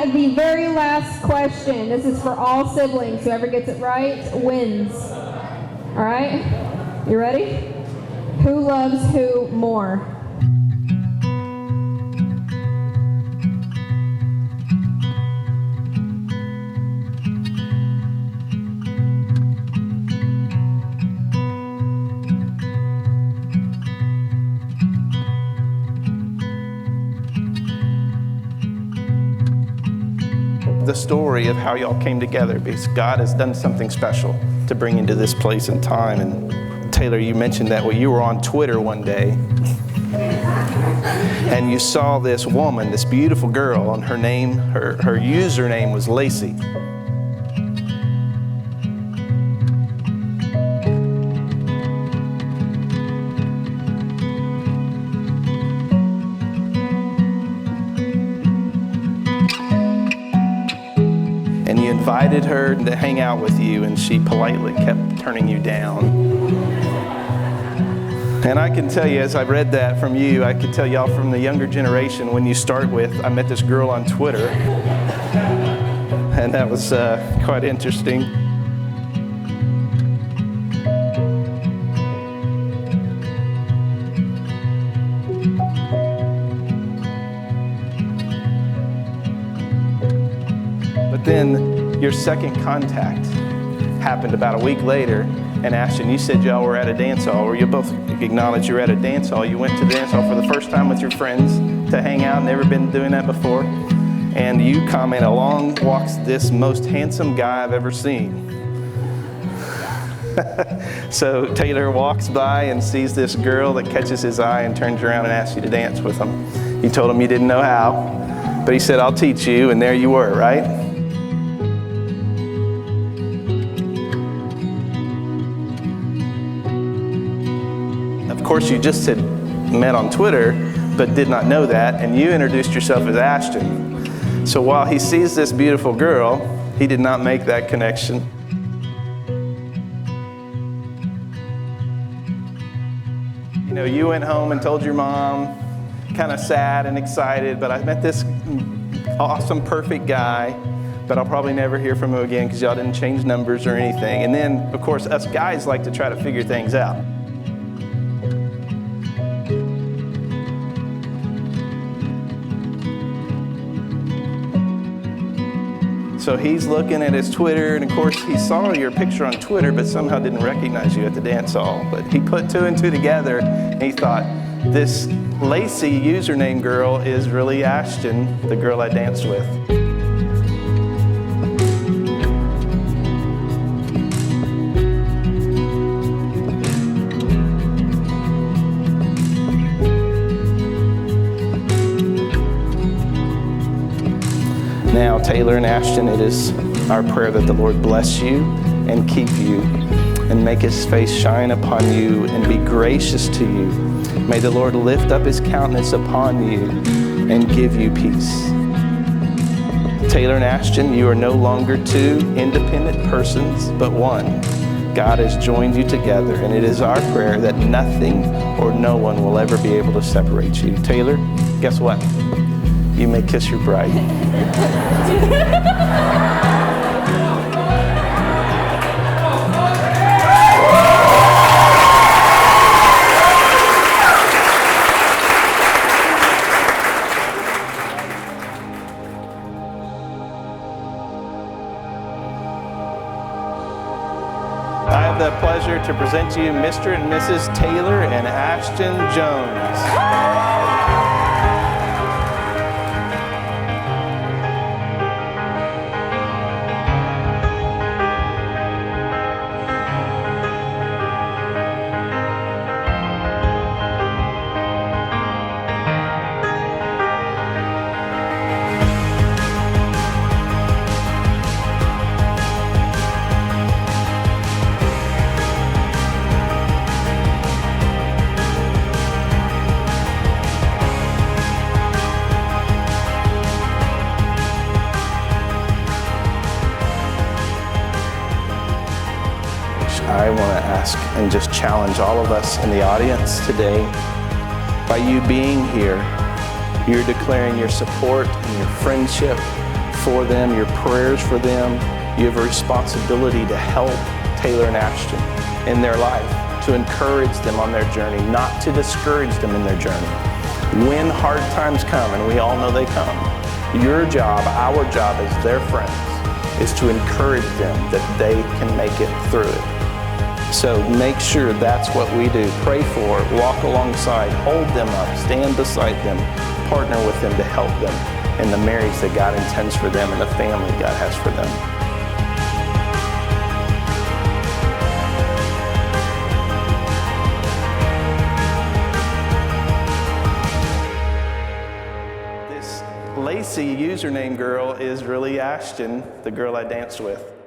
And the very last question, this is for all siblings. Whoever gets it right wins. All right? You ready? Who loves who more? The story of how y'all came together, because God has done something special to bring you to this place and time. And Taylor, you mentioned that you were on Twitter one day and you saw this woman, this beautiful girl, and her username was Lacey. And you invited her to hang out with you, and she politely kept turning you down. And I can tell you, as I read that from you, I could tell y'all from the younger generation, when you start with, I met this girl on Twitter. And that was quite interesting. But then your second contact happened about a week later, and Ashton, you said y'all were at a dance hall, or you both acknowledged you were at a dance hall. You went to the dance hall for the first time with your friends to hang out, never been doing that before, and you comment, along walks this most handsome guy I've ever seen. So Taylor walks by and sees this girl that catches his eye and turns around and asks you to dance with him. You told him you didn't know how, but he said, "I'll teach you," and there you were, right? Of course, you just had met on Twitter, but did not know that, and you introduced yourself as Ashton. So while he sees this beautiful girl, he did not make that connection. You know, you went home and told your mom, kind of sad and excited, but I met this awesome, perfect guy, but I'll probably never hear from him again because y'all didn't change numbers or anything. And then, of course, us guys like to try to figure things out. So he's looking at his Twitter, and of course he saw your picture on Twitter, but somehow didn't recognize you at the dance hall. But he put two and two together, and he thought, this Lacey username girl is really Ashton, the girl I danced with. Now, Taylor and Ashton, it is our prayer that the Lord bless you and keep you and make his face shine upon you and be gracious to you. May the Lord lift up his countenance upon you and give you peace. Taylor and Ashton, you are no longer two independent persons, but one. God has joined you together, and it is our prayer that nothing or no one will ever be able to separate you. Taylor, guess what? You may kiss your bride. I have the pleasure to present to you Mr. and Mrs. Taylor and Ashton Jones. I want to ask and just challenge all of us in the audience today. By you being here, you're declaring your support and your friendship for them, your prayers for them. You have a responsibility to help Taylor and Ashton in their life, to encourage them on their journey, not to discourage them in their journey. When hard times come, and we all know they come, your job, our job as their friends, is to encourage them that they can make it through it. So make sure that's what we do. Pray for, walk alongside, hold them up, stand beside them, partner with them to help them in the marriage that God intends for them and the family God has for them. This Lacey username girl is really Ashton, the girl I danced with.